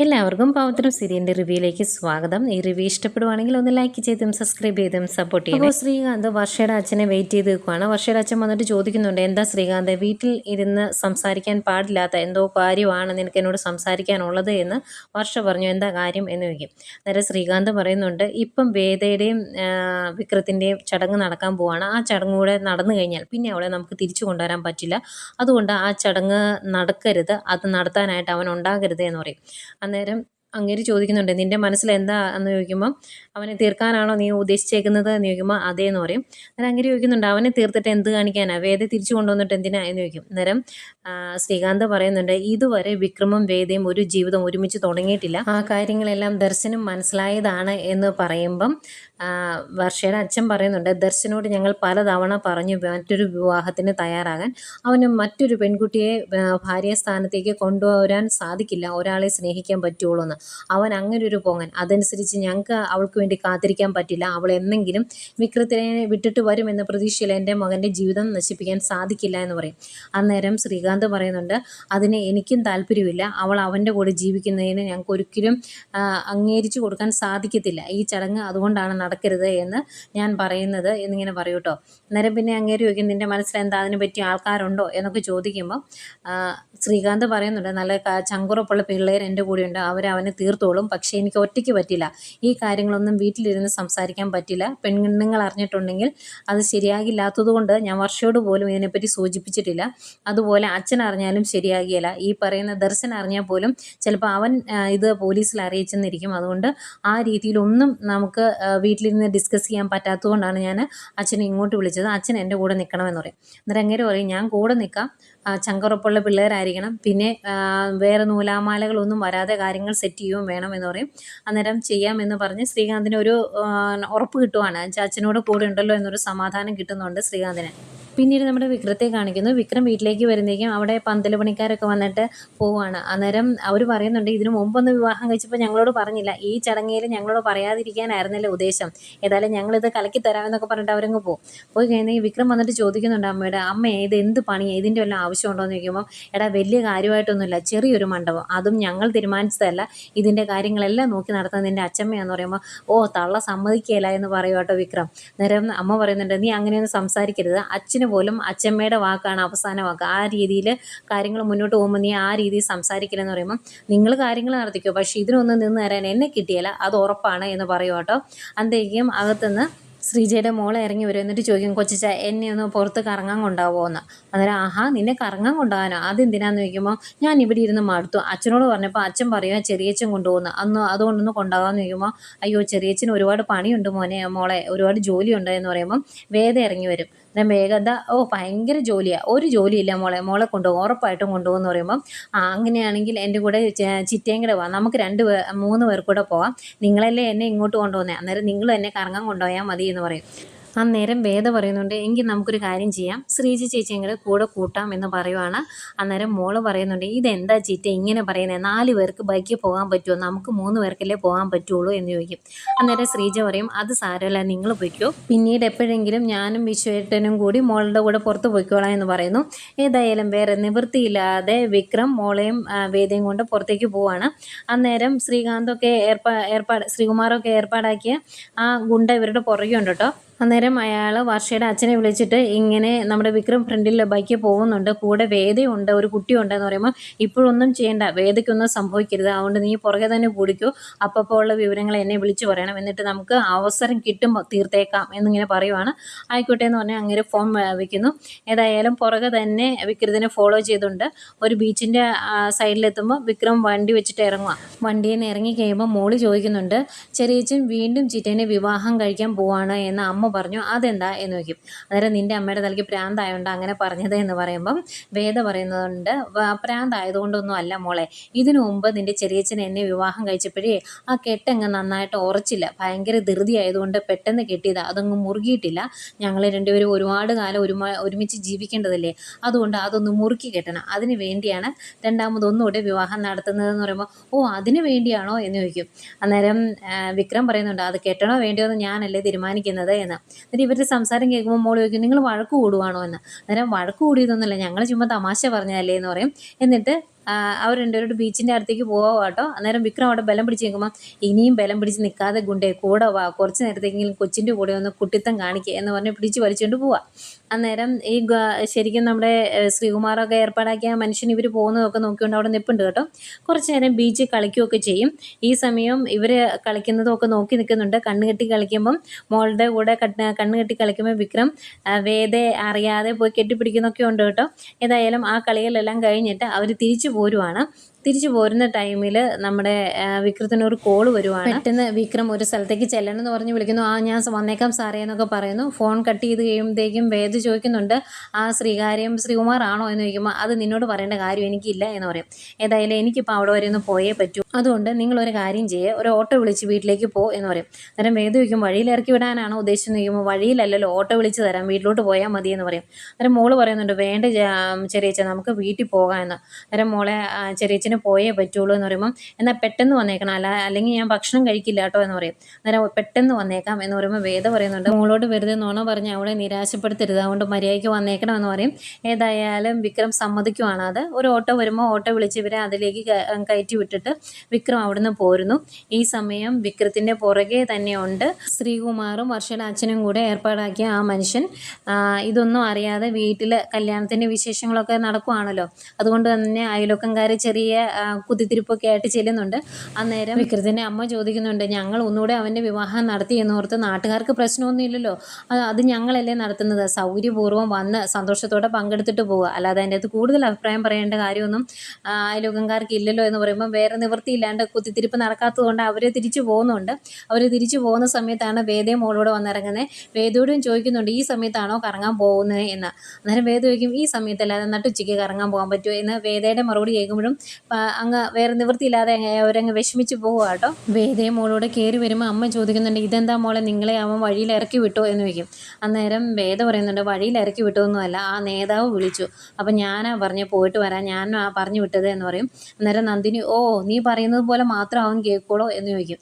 എല്ലാവർക്കും പവിത്രം സീരിയലിൻ്റെ റിവ്യൂയിലേക്ക് സ്വാഗതം. ഈ റിവ്യൂ ഇഷ്ടപ്പെടുവാണെങ്കിൽ ഒന്ന് ലൈക്ക് ചെയ്തും സബ്സ്ക്രൈബ് ചെയ്തും സപ്പോർട്ട് ചെയ്യണം. അപ്പോൾ ശ്രീകാന്ത് വർഷയുടെ അച്ഛനെ വെയിറ്റ് ചെയ്ത് നിൽക്കുകയാണ്. വർഷയുടെ അച്ഛൻ വന്നിട്ട് ചോദിക്കുന്നുണ്ട്, എന്താ ശ്രീകാന്ത് വീട്ടിൽ ഇരുന്ന് സംസാരിക്കാൻ പാടില്ലാത്ത എന്തോ കാര്യമാണ് നിനക്ക് എന്നോട് സംസാരിക്കാനുള്ളത് എന്ന് വർഷ പറഞ്ഞു. എന്താ കാര്യം എന്ന് ചോദിക്കും. അന്നേരം ശ്രീകാന്ത് പറയുന്നുണ്ട്, ഇപ്പം വേദയുടെയും വിക്രത്തിൻ്റെയും ചടങ്ങ് നടക്കാൻ പോവാണ്. ആ ചടങ്ങ് കൂടെ നടന്നു കഴിഞ്ഞാൽ പിന്നെ അവളെ നമുക്ക് തിരിച്ചു കൊണ്ടുവരാൻ പറ്റില്ല. അതുകൊണ്ട് ആ ചടങ്ങ് നടക്കരുത്, അത് നടത്താനായിട്ട് അവൻ ഉണ്ടാകരുത് എന്ന് പറയും. അന്നേരം അങ്ങേര് ചോദിക്കുന്നുണ്ട്, നിൻ്റെ മനസ്സിൽ എന്താ എന്ന് ചോദിക്കുമ്പം, അവനെ തീർക്കാനാണോ നീ ഉദ്ദേശിച്ചേക്കുന്നത് എന്ന് ചോദിക്കുമ്പോൾ അതേ എന്ന് പറയും. അന്നേരം അങ്ങേര് ചോദിക്കുന്നുണ്ട്, അവനെ തീർത്തിട്ട് എന്ത് കാണിക്കാനാ, വേദ തിരിച്ചു കൊണ്ടുവന്നിട്ട് എന്തിനാ എന്ന് ചോദിക്കും. അന്നേരം ശ്രീകാന്ത് പറയുന്നുണ്ട്, ഇതുവരെ വിക്രമും വേദയും ഒരു ജീവിതം ഒരുമിച്ച് തുടങ്ങിയിട്ടില്ല, ആ കാര്യങ്ങളെല്ലാം ദർശനും മനസ്സിലായതാണ് എന്ന് പറയുമ്പം വർഷയുടെ അച്ഛൻ പറയുന്നുണ്ട്, ദർശനോട് ഞങ്ങൾ പലതവണ പറഞ്ഞു മറ്റൊരു വിവാഹത്തിന് തയ്യാറാകാൻ. അവന് മറ്റൊരു പെൺകുട്ടിയെ ഭാര്യാസ്ഥാനത്തേക്ക് കൊണ്ടുവരാൻ സാധിക്കില്ല, ഒരാളെ സ്നേഹിക്കാൻ പറ്റുള്ളൂ എന്ന്. അവൻ അങ്ങനെ ഒരു പൊങ്ങൻ. അതനുസരിച്ച് ഞങ്ങൾക്ക് അവൾക്ക് വേണ്ടി കാത്തിരിക്കാൻ പറ്റില്ല. അവൾ എന്നെങ്കിലും വിക്രത്തിനെ വിട്ടിട്ട് വരുമെന്ന പ്രതീക്ഷയിൽ എൻ്റെ മകൻ്റെ ജീവിതം നശിപ്പിക്കാൻ സാധിക്കില്ല എന്ന് പറയും. അന്നേരം ശ്രീകാന്ത് പറയുന്നുണ്ട്, അതിന് എനിക്കും താല്പര്യമില്ല. അവൾ അവൻ്റെ കൂടെ ജീവിക്കുന്നതിന് ഞങ്ങൾക്ക് ഒരിക്കലും അംഗീകരിച്ചു കൊടുക്കാൻ സാധിക്കത്തില്ല. ഈ ചടങ്ങ് അതുകൊണ്ടാണ് നടക്കരുത് എന്ന് ഞാൻ പറയുന്നത് എന്നിങ്ങനെ പറയൂ കേട്ടോ. അന്നേരം പിന്നെ അങ്ങേര് ചോദിക്കും, നിൻ്റെ മനസ്സിൽ എന്താ, അതിനെ പറ്റിയ ആൾക്കാരുണ്ടോ എന്നൊക്കെ ചോദിക്കുമ്പോൾ ശ്രീകാന്ത് പറയുന്നുണ്ട്, നല്ല ചങ്കുറപ്പുള്ള പിള്ളേർ എൻ്റെ കൂടെയുണ്ട്, അവനെ തീർത്തോളും. പക്ഷേ എനിക്ക് ഒറ്റയ്ക്ക് പറ്റില്ല. ഈ കാര്യങ്ങളൊന്നും വീട്ടിലിരുന്ന് സംസാരിക്കാൻ പറ്റില്ല. പെണ്ണുങ്ങൾ അറിഞ്ഞിട്ടുണ്ടെങ്കിൽ അത് ശരിയാകില്ലാത്തത് കൊണ്ട് ഞാൻ വർഷയോട് പോലും ഇതിനെപ്പറ്റി സൂചിപ്പിച്ചിട്ടില്ല. അതുപോലെ അച്ഛൻ അറിഞ്ഞാലും ശരിയാകില്ല. ഈ പറയുന്ന ദർശൻ അറിഞ്ഞാൽ പോലും ചിലപ്പോൾ അവൻ ഇത് പോലീസിൽ അറിയിച്ചെന്നിരിക്കും. അതുകൊണ്ട് ആ രീതിയിലൊന്നും നമുക്ക് വീട്ടിലിരുന്ന് ഡിസ്കസ് ചെയ്യാൻ പറ്റാത്തതുകൊണ്ടാണ് ഞാൻ അച്ഛനെ ഇങ്ങോട്ട് വിളിച്ചത്. അച്ഛൻ എൻ്റെ കൂടെ നിൽക്കണമെന്ന് പറയും. അന്നേരം അങ്ങേര് പറയും, ഞാൻ കൂടെ നിൽക്കാം, ചങ്കുറപ്പുള്ള പിള്ളേരായിരിക്കണം, പിന്നെ വേറെ നൂലാമാലകളൊന്നും വരാതെ കാര്യങ്ങൾ സെറ്റ് ചെയ്യുകയും വേണം എന്ന് പറയും. അന്നേരം ചെയ്യാമെന്ന് പറഞ്ഞ് ശ്രീകാന്തിന് ഒരു ഉറപ്പ് കിട്ടുവാണ്. അച്ഛനോട് കൂടെ ഉണ്ടല്ലോ എന്നൊരു സമാധാനം കിട്ടുന്നുണ്ട് ശ്രീകാന്തിന്. പിന്നീട് നമ്മുടെ വിക്രത്തെ കാണിക്കുന്നു. വിക്രം വീട്ടിലേക്ക് വരുന്നേക്കും അവിടെ പന്തൽ പണിക്കാരൊക്കെ വന്നിട്ട് പോവുകയാണ്. അന്നേരം അവർ പറയുന്നുണ്ട്, ഇതിനു മുമ്പൊന്ന് വിവാഹം കഴിച്ചപ്പോൾ ഞങ്ങളോട് പറഞ്ഞില്ല, ഈ ചടങ്ങിൽ ഞങ്ങളോട് പറയാതിരിക്കാനായിരുന്നല്ലോ ഉദ്ദേശം, ഏതായാലും ഞങ്ങളിത് കലക്കി തരാമെന്നൊക്കെ പറഞ്ഞിട്ട് അവരങ്ങ് പോയി കഴിഞ്ഞാൽ വിക്രം വന്നിട്ട് ചോദിക്കുന്നുണ്ട് അമ്മയുടെ, അമ്മ ഇത് എന്ത് പണിയാണ്, ഇതിൻ്റെ വല്ല ആവശ്യമുണ്ടോ എന്ന് ചോദിക്കുമ്പോൾ, എടാ വലിയ കാര്യമായിട്ടൊന്നുമില്ല, ചെറിയൊരു മണ്ഡപം, അതും ഞങ്ങൾ തീരുമാനിച്ചതല്ല, ഇതിൻ്റെ കാര്യങ്ങളെല്ലാം നോക്കി നടത്തുന്നത് നിൻ്റെ അച്ഛമ്മയാന്ന് പറയുമ്പോൾ, ഓ തള്ള സമ്മതിക്കുകയില്ല എന്ന് പറയും കേട്ടോ വിക്രം. അന്നേരം അമ്മ പറയുന്നുണ്ട്, നീ അങ്ങനെയൊന്നും സംസാരിക്കരുത്, അച്ഛന് പോലും അച്ഛമ്മയുടെ വാക്കാണ് അവസാന വാക്ക്, ആ രീതിയിൽ കാര്യങ്ങൾ മുന്നോട്ട് പോകുമ്പോൾ നീ ആ രീതിയിൽ സംസാരിക്കില്ലെന്ന് പറയുമ്പോൾ, നിങ്ങൾ കാര്യങ്ങൾ നടത്തിക്കോ, പക്ഷേ ഇതിനൊന്നും നിന്ന് തരാൻ എന്നെ കിട്ടിയില്ല, അത് ഉറപ്പാണ് എന്ന് പറയും കേട്ടോ. അന്തേക്കും അകത്തുനിന്ന് ശ്രീജയുടെ മോളെ ഇറങ്ങി വരും. എന്നിട്ട് ചോദിക്കും, കൊച്ചിച്ച എന്നെ ഒന്ന് പുറത്ത് കറങ്ങാൻ കൊണ്ടാവുമോ എന്ന്. അന്നേരം ആഹാ നിന്നെ കറങ്ങാൻ കൊണ്ടുപോകാനോ, അതെന്തിനാന്ന് ചോദിക്കുമ്പോൾ, ഞാൻ ഇവിടെ ഇരുന്ന് മടുത്തു, അച്ഛനോട് പറഞ്ഞപ്പോൾ അച്ഛൻ പറയുക ചെറിയച്ഛൻ കൊണ്ടുപോകുന്നു, അതുകൊണ്ടൊന്ന് കൊണ്ടുപോകാമെന്ന് ചോദിക്കുമ്പോൾ, അയ്യോ ചെറിയച്ഛന് ഒരുപാട് പണിയുണ്ട് മോളെ, ഒരുപാട് ജോലിയുണ്ട് എന്ന് പറയുമ്പം വേദ ഇറങ്ങി വരും. അന്നേരം വേഗത, ഓ ഭയങ്കര ജോലിയാണ്, ഒരു ജോലിയില്ല മോളെ കൊണ്ടുപോകും, ഉറപ്പായിട്ടും കൊണ്ടുപോകുമെന്ന് പറയുമ്പം, അങ്ങനെയാണെങ്കിൽ എൻ്റെ കൂടെ ചിറ്റയും കൂടെ പോവാം, നമുക്ക് 3 പേർ കൂടെ പോവാം, നിങ്ങളല്ലേ എന്നെ ഇങ്ങോട്ട് കൊണ്ടുപോകുന്നത്, അന്നേരം നിങ്ങൾ എന്നെ കറങ്ങാൻ കൊണ്ടുപോയാൽ മതി എന്ന് പറയും. അന്നേരം വേദ പറയുന്നുണ്ട്, എങ്കിൽ നമുക്കൊരു കാര്യം ചെയ്യാം, ശ്രീജി ചേച്ചിയും കൂടെ കൂട്ടാം എന്ന് പറയുവാണ്. അന്നേരം മോള് പറയുന്നുണ്ട്, ഇതെന്താ ചീറ്റ ഇങ്ങനെ പറയുന്നത്, 4 പേർക്ക് ബൈക്കിൽ പോകാൻ പറ്റുമോ, നമുക്ക് 3 പേർക്കല്ലേ പോകാൻ പറ്റുള്ളൂ എന്ന് ചോദിക്കും. അന്നേരം ശ്രീജ പറയും, അത് സാരമല്ല, നിങ്ങൾ പോയിക്കോ, പിന്നീട് എപ്പോഴെങ്കിലും ഞാനും വിശ്വേട്ടനും കൂടി മോളുടെ കൂടെ പുറത്ത് പോയിക്കോളാം എന്ന് പറയുന്നു. ഏതായാലും വേറെ നിവൃത്തിയില്ലാതെ വിക്രം മോളെയും വേദയും കൊണ്ട് പുറത്തേക്ക് പോവാണ്. അന്നേരം ശ്രീകാന്തൊക്കെ ശ്രീകുമാറൊക്കെ ഏർപ്പാടാക്കിയ ആ ഗുണ്ട ഇവരുടെ പുറകെ ഉണ്ട് കേട്ടോ. അന്നേരം അയാൾ വർഷയുടെ അച്ഛനെ വിളിച്ചിട്ട്, ഇങ്ങനെ നമ്മുടെ വിക്രം ഫ്രണ്ടിൽ ബൈക്കിൽ പോകുന്നുണ്ട്, കൂടെ വേദയുണ്ട്, ഒരു കുട്ടിയുണ്ട് എന്ന് പറയുമ്പോൾ, ഇപ്പോഴൊന്നും ചെയ്യേണ്ട, വേദയ്ക്കൊന്നും സംഭവിക്കരുത്, അതുകൊണ്ട് നീ പുറകെ തന്നെ കൂടിക്കോ, അപ്പോൾ ഉള്ള വിവരങ്ങൾ എന്നെ വിളിച്ചു പറയണം, എന്നിട്ട് നമുക്ക് അവസരം കിട്ടുമ്പോൾ തീർത്തേക്കാം എന്നിങ്ങനെ പറയുവാണ്. ആയിക്കോട്ടെ എന്ന് പറഞ്ഞാൽ അങ്ങനെ ഫോൺ വയ്ക്കുന്നു. ഏതായാലും പുറകെ തന്നെ വിക്രത്തിനെ ഫോളോ ചെയ്തുകൊണ്ട് ഒരു ബീച്ചിൻ്റെ സൈഡിലെത്തുമ്പോൾ വിക്രം വണ്ടി വെച്ചിട്ട് ഇറങ്ങുക. വണ്ടിയിൽ നിന്ന് ഇറങ്ങി കഴിയുമ്പോൾ മോള് ചോദിക്കുന്നുണ്ട്, ചെറിയച്ഛൻ വീണ്ടും ചിറ്റേനെ വിവാഹം കഴിക്കാൻ പോവാണ് എന്ന് അമ്മ പറഞ്ഞു, അതെന്താ എന്ന് ചോദിക്കും. അന്നേരം നിൻ്റെ അമ്മയുടെ തലയ്ക്ക് പ്രാന്തായതുകൊണ്ട് അങ്ങനെ പറഞ്ഞത് എന്ന് പറയുമ്പം വേദ പറയുന്നുണ്ട്, പ്രാന്തായതുകൊണ്ടൊന്നും അല്ല മോളെ, ഇതിനു മുമ്പ് നിൻ്റെ ചെറിയച്ഛൻ എന്നെ വിവാഹം കഴിച്ചപ്പോഴേ ആ കെട്ടങ്ങ് നന്നായിട്ട് ഉറച്ചില്ല, ഭയങ്കര ധൃതി ആയതുകൊണ്ട് പെട്ടെന്ന് കെട്ടിയതാണ്, അതങ്ങ് മുറുകിയിട്ടില്ല, ഞങ്ങൾ രണ്ടുപേരും ഒരുപാട് കാലം ഒരുമിച്ച് ജീവിക്കേണ്ടതല്ലേ, അതുകൊണ്ട് അതൊന്ന് മുറുക്കി കെട്ടണം, അതിന് വേണ്ടിയാണ് രണ്ടാമതൊന്നുകൂടെ വിവാഹം നടത്തുന്നതെന്ന് പറയുമ്പോൾ, ഓ അതിന് വേണ്ടിയാണോ എന്ന് ചോദിക്കും. അന്നേരം വിക്രം പറയുന്നുണ്ട്, അത് കെട്ടണോ വേണ്ടിയോ എന്ന് ഞാനല്ലേ തീരുമാനിക്കുന്നത് എന്ന്. എന്നിട്ട് ഇവരുടെ സംസാരം കേൾക്കുമ്പോൾ മോള് ചോദിക്കും, നിങ്ങൾ വഴക്ക് കൂടുവാണോ എന്ന്. അന്നേരം വഴക്ക് കൂടിയതൊന്നുമില്ല, ഞങ്ങൾ ചുമ്മാ തമാശ പറഞ്ഞതല്ലേ എന്ന് പറയും. എന്നിട്ട് അവർ രണ്ടുപേരോട് ബീച്ചിൻ്റെ അടുത്തേക്ക് പോവാം കേട്ടോ. അന്നേരം വിക്രം അവിടെ ബലം പിടിച്ച് നിൽക്കുമ്പോൾ ഇനിയും ബലം പിടിച്ച് നിൽക്കാതെ ഗുണ്ടേ കൂടെ വാ, കുറച്ച് നേരത്തേക്കെങ്കിലും കൊച്ചിൻ്റെ കൂടെ ഒന്ന് കുട്ടിത്തം കാണിക്കുക എന്ന് പറഞ്ഞ് പിടിച്ച് വലിച്ചുകൊണ്ട് പോവാം. അന്നേരം ഈ ശരിക്കും നമ്മുടെ ശ്രീകുമാറൊക്കെ ഏർപ്പാടാക്കിയ മനുഷ്യൻ ഇവർ പോകുന്നതൊക്കെ നോക്കിക്കൊണ്ട് അവിടെ നിൽപ്പുണ്ട് കേട്ടോ. കുറച്ച് നേരം ബീച്ചിൽ കളിക്കുകയൊക്കെ ചെയ്യും. ഈ സമയം ഇവർ കളിക്കുന്നതൊക്കെ നോക്കി നിൽക്കുന്നുണ്ട്. കണ്ണുകെട്ടി കളിക്കുമ്പം മോളുടെ കൂടെ കണ്ണുകെട്ടി കളിക്കുമ്പോൾ വിക്രം വേദയെ അറിയാതെ പോയി കെട്ടിപ്പിടിക്കുന്നൊക്കെ ഉണ്ട് കേട്ടോ. ഏതായാലും ആ കളികളെല്ലാം കഴിഞ്ഞിട്ട് അവർ തിരിച്ചു പോരുവാണ്. തിരിച്ചു പോരുന്ന ടൈമിൽ നമ്മുടെ വിക്രത്തിനൊരു കോള് വരുവാണ്. പെട്ടെന്ന് വിക്രം ഒരു സ്ഥലത്തേക്ക് ചെല്ലണം എന്ന് പറഞ്ഞ് വിളിക്കുന്നു. ഞാൻ വന്നേക്കാം സാറേ എന്നൊക്കെ പറയുന്നു. ഫോൺ കട്ട് ചെയ്ത് കഴിയുമ്പോഴത്തേക്കും വേദ ചോദിക്കുന്നുണ്ട്, ആ ശ്രീകുമാർ ആണോ എന്ന് ചോദിക്കുമ്പോൾ അത് നിന്നോട് പറയേണ്ട കാര്യം എനിക്കില്ല എന്ന് പറയും. ഏതായാലും എനിക്കിപ്പോൾ അവിടെ വരെ ഒന്ന് പോയേ പറ്റൂ, അതുകൊണ്ട് നിങ്ങളൊരു കാര്യം ചെയ്യുക, ഒരു ഓട്ടോ വിളിച്ച് വീട്ടിലേക്ക് പോ എന്ന് പറയും. അന്നേരം വേദ ചോദിക്കും വഴിയിൽ ഇറക്കി വിടാനാണോ ഉദ്ദേശിച്ചെന്ന് ചോദിക്കുമ്പോൾ വഴിയിലല്ലല്ലോ, ഓട്ടോ വിളിച്ച് തരാം, വീട്ടിലോട്ട് പോയാൽ മതി എന്ന് പറയും. അന്നേരം മോള് പറയുന്നുണ്ട് വേണ്ട ചെറിയച്ഛൻ നമുക്ക് വീട്ടിൽ പോകാം എന്ന്. അന്നേരം മോളെ ചെറിയച്ഛൻ പോയേ പറ്റുള്ളൂ എന്ന് പറയുമ്പോൾ എന്നാൽ പെട്ടെന്ന് വന്നേക്കണം, അല്ലെങ്കിൽ ഞാൻ ഭക്ഷണം കഴിക്കില്ല കേട്ടോ എന്ന് പറയും. അന്നേരം പെട്ടെന്ന് വന്നേക്കാം എന്ന് പറയുമ്പോൾ വേദ പറയുന്നുണ്ട് മോളോട് വെറുതെ നുണ പറഞ്ഞ് അവളെ നിരാശപ്പെടുത്തരുത്, അതുകൊണ്ട് മര്യാദയ്ക്ക് വന്നേക്കണം എന്ന് പറയും. ഏതായാലും വിക്രം സമ്മതിക്കുവാണ്. അത് ഒരു ഓട്ടോ വരുമ്പോൾ ഓട്ടോ വിളിച്ച് ഇവരെ അതിലേക്ക് കയറ്റി വിട്ടിട്ട് വിക്രം അവിടുന്ന് പോരുന്നു. ഈ സമയം വിക്രത്തിൻ്റെ പുറകെ തന്നെയുണ്ട് ശ്രീകുമാറും വർഷയുടെ അച്ഛനും കൂടെ ഏർപ്പാടാക്കിയ ആ മനുഷ്യൻ. ഇതൊന്നും അറിയാതെ വീട്ടിൽ കല്യാണത്തിൻ്റെ വിശേഷങ്ങളൊക്കെ നടക്കുവാണല്ലോ, അതുകൊണ്ട് തന്നെ അയൽവക്കംകാർ ചെറിയ കുത്തിത്തിരിപ്പൊക്കെ ആയിട്ട് ചെല്ലുന്നുണ്ട്. അന്നേരം വിക്രത്തിൻ്റെ അമ്മ ചോദിക്കുന്നുണ്ട് ഞങ്ങൾ ഒന്നുകൂടെ അവൻ്റെ വിവാഹം നടത്തി എന്നോർത്ത് നാട്ടുകാർക്ക് പ്രശ്നമൊന്നും ഇല്ലല്ലോ, അത് ഞങ്ങളല്ലേ നടത്തുന്നത്, സൗകര്യപൂർവ്വം വന്ന് സന്തോഷത്തോടെ പങ്കെടുത്തിട്ട് പോവുക, അല്ലാതെ അതിൻ്റെ അകത്ത് കൂടുതൽ അഭിപ്രായം പറയേണ്ട കാര്യമൊന്നും അയൽവക്കംകാർക്ക് ഇല്ലല്ലോ എന്ന് പറയുമ്പോൾ വേറെ നിവൃത്തിയില്ലാണ്ട് കുത്തിത്തിരിപ്പ് നടക്കാത്തതുകൊണ്ട് അവർ തിരിച്ചു പോകുന്നുണ്ട്. അവർ തിരിച്ചു പോകുന്ന സമയത്താണ് വേദയും മോളോട് വന്നിറങ്ങുന്നത്. വേദയോടും ചോദിക്കുന്നുണ്ട് ഈ സമയത്താണോ കറങ്ങാൻ പോകുന്നത് എന്ന്. അന്നേരം വേദ ചോദിക്കും ഈ സമയത്തല്ലാതെ നട്ടുച്ചയ്ക്ക് കറങ്ങാൻ പോകാൻ പറ്റുമോ എന്ന്. വേദയുടെ മറുപടി കേൾക്കുമ്പോഴും അങ്ങ് വേറെ നിവൃത്തിയില്ലാതെ അവരങ്ങ് വിഷമിച്ച് പോവുക കേട്ടോ. വേദയും മോളോട് കയറി വരുമ്പോൾ അമ്മ ചോദിക്കുന്നുണ്ട് ഇതെന്താ മോളെ നിങ്ങളെ അവൻ വഴിയിൽ ഇറക്കി വിട്ടോ എന്ന് ചോദിക്കും. അന്നേരം വേദ പറയുന്നുണ്ട് വഴിയിൽ ഇറക്കി വിട്ടൊന്നുമല്ല, ആ നേതാവ് വിളിച്ചു, അപ്പം ഞാനാ പറഞ്ഞ് പോയിട്ട് വരാൻ, ഞാൻ പറഞ്ഞു വിട്ടത് എന്ന് പറയും. അന്നേരം നന്ദിനി ഓ നീ പറയുന്നത് പോലെ മാത്രം അവൻ കേൾക്കോളോ എന്ന് ചോദിക്കും.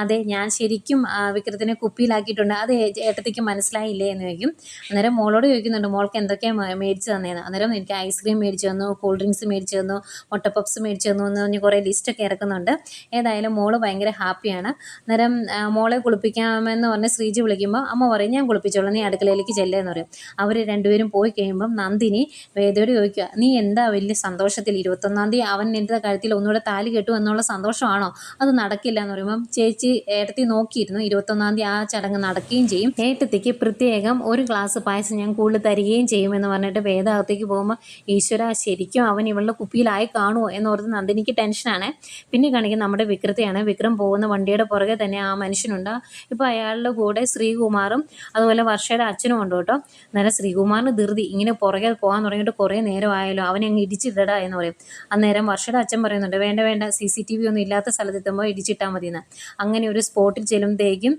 അതെ ഞാൻ ശരിക്കും വിക്രത്തിനെ കുപ്പിയിലാക്കിയിട്ടുണ്ട്, അത് ഏട്ടത്തേക്ക് മനസ്സിലായില്ലേ എന്ന് ചോദിക്കും. അന്നേരം മോളോട് ചോദിക്കുന്നുണ്ട് മോൾക്ക് എന്തൊക്കെയാണ് മേടിച്ച് തന്നേന്ന്. അന്നേരം എനിക്ക് ഐസ്ക്രീം മേടിച്ച് തന്നു, കൂൾ ഡ്രിങ്ക്സ് മേടിച്ച് തന്നു, മുട്ട പപ്സ് മേടിച്ച് തന്നു എന്ന് പറഞ്ഞ് കുറേ ലിസ്റ്റൊക്കെ ഇറക്കുന്നുണ്ട്. ഏതായാലും മോള് ഭയങ്കര ഹാപ്പിയാണ്. അന്നേരം മോളെ കുളിപ്പിക്കാമെന്ന് പറഞ്ഞ് ശ്രീജി വിളിക്കുമ്പോൾ അമ്മ പറയും ഞാൻ കുളിപ്പിച്ചോളാം, നീ അടുക്കളയിലേക്ക് ചെല്ലുമെന്ന് പറയും. അവർ രണ്ടുപേരും പോയി കഴിയുമ്പം നന്ദിനി വേദയോട് ചോദിക്കുക നീ എന്താ വലിയ സന്തോഷത്തിൽ 21-ാം തീയതി അവൻ എൻ്റെ കഴുത്തിൽ ഒന്നുകൂടെ താലി കെട്ടു എന്നുള്ള സന്തോഷമാണോ? അത് നടക്കില്ല എന്ന് പറയുമ്പം ചേച്ചി ഏട്ടത്തി നോക്കിയിരുന്നു 21-ാം തീയതി ആ ചടങ്ങ് നടക്കുകയും ചെയ്യും, ഏട്ടത്തിക്ക് പ്രത്യേകം ഒരു ഗ്ലാസ് പായസം ഞാൻ കൂടുതൽ തരികയും ചെയ്യുമെന്ന് പറഞ്ഞിട്ട് വേദ അകത്തേക്ക് പോകുമ്പോൾ ഈശ്വര ശരിക്കും അവൻ ഇവളുടെ കുപ്പിയിലായി കാണുമോ എന്നോർത്ത് നന്ദിനിക്ക് ടെൻഷനാണ്. പിന്നെ കാണിക്കുന്നത് നമ്മുടെ വിക്രത്തെയാണ്. വിക്രം പോകുന്ന വണ്ടിയുടെ പുറകെ തന്നെ ആ മനുഷ്യനുണ്ട്. ഇപ്പോൾ അയാളുടെ കൂടെ ശ്രീകുമാറും അതുപോലെ വർഷയുടെ അച്ഛനും ഉണ്ട് കേട്ടോ. അന്നേരം ശ്രീകുമാറിന് ധൃതി, ഇങ്ങനെ പുറകെ പോകാൻ തുടങ്ങിയിട്ട് കുറേ നേരമായാലോ, അവനെ അങ്ങ് ഇടിച്ചിടടാ എന്ന് പറയും. അന്നേരം വർഷയുടെ അച്ഛൻ പറയുന്നുണ്ട് വേണ്ട CCTV ഒന്നും ഇല്ലാത്ത സ്ഥലത്തെത്തുമ്പോൾ ഇടിച്ചിട്ടാൽ മതിയെന്ന്. അങ്ങനെ ഒരു സ്പോട്ടിൽ ചെല്ലുമ്പോഴത്തേക്കും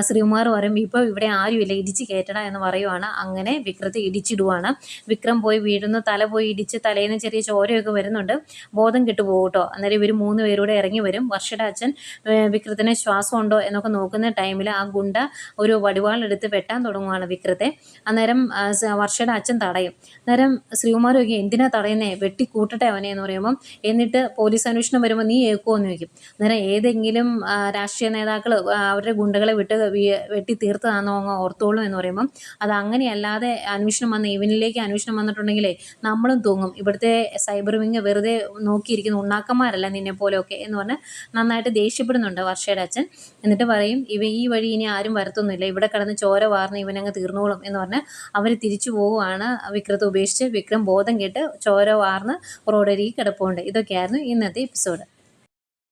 ശ്രീകുമാർ പറയും ഇപ്പോൾ ഇവിടെ ആരുമില്ല, ഇടിച്ച് കയറ്റടാ എന്ന് പറയുവാണ്. അങ്ങനെ വിക്രത്തെ ഇടിച്ചിടുവാണ്. വിക്രം പോയി വീഴുന്നു, തല പോയി ഇടിച്ച് തലയിൽ നിന്ന് ചെറിയ ചോരയൊക്കെ വരുന്നുണ്ട്, ബോധം കിട്ടുപോകും കേട്ടോ. അന്നേരം ഇവർ 3 പേരൂടെ ഇറങ്ങി വരും. വർഷയുടെ അച്ഛൻ വിക്രത്തിന് ശ്വാസം ഉണ്ടോ എന്നൊക്കെ നോക്കുന്ന ടൈമിൽ ആ ഗുണ്ട ഒരു വടിവാളെടുത്ത് വെട്ടാൻ തുടങ്ങുവാണ് വിക്രത്തെ. അന്നേരം വർഷയുടെ അച്ഛൻ തടയും. അന്നേരം ശ്രീകുമാർ ചോദിക്കും എന്തിനാ തടയുന്നേ, വെട്ടി കൂട്ടട്ടെ അവനെ എന്ന് പറയുമ്പം എന്നിട്ട് പോലീസ് അന്വേഷണം വരുമ്പോൾ നീ ഏക്കുമോ എന്ന് ചോദിക്കും. അന്നേരം ഏതെങ്കിലും രാഷ്ട്രീയ നേതാക്കൾ അവരുടെ ഗുണ്ടകളെ വെട്ടി തീർത്തതാണെന്നോ അങ്ങ് ഓർത്തോളൂ എന്ന് പറയുമ്പം അത് അങ്ങനെയല്ലാതെ അന്വേഷണം ഇവനിലേക്ക് അന്വേഷണം വന്നിട്ടുണ്ടെങ്കിലേ നമ്മളും തൂങ്ങും, ഇവിടുത്തെ സൈബർ വിങ് വെറുതെ നോക്കിയിരിക്കുന്ന ഉണ്ണാക്കന്മാരല്ല നിന്നെ പോലെയൊക്കെ എന്ന് പറഞ്ഞ് നന്നായിട്ട് ദേഷ്യപ്പെടുന്നുണ്ട് വർഷയുടെ അച്ഛൻ. എന്നിട്ട് പറയും ഈ വഴി ഇനി ആരും വരത്തൊന്നുമില്ല, ഇവിടെ കിടന്ന് ചോര വാർന്ന് ഇവനങ്ങ് തീർന്നോളും എന്ന് പറഞ്ഞ് അവർ തിരിച്ചു പോവുകയാണ്. വിക്രത്തെ ഉപേക്ഷിച്ച് വിക്രം ബോധം കേട്ട് ചോര വാർന്ന് റോഡരികിൽ കിടപ്പുണ്ട്. ഇതൊക്കെയായിരുന്നു ഇന്നത്തെ എപ്പിസോഡ്.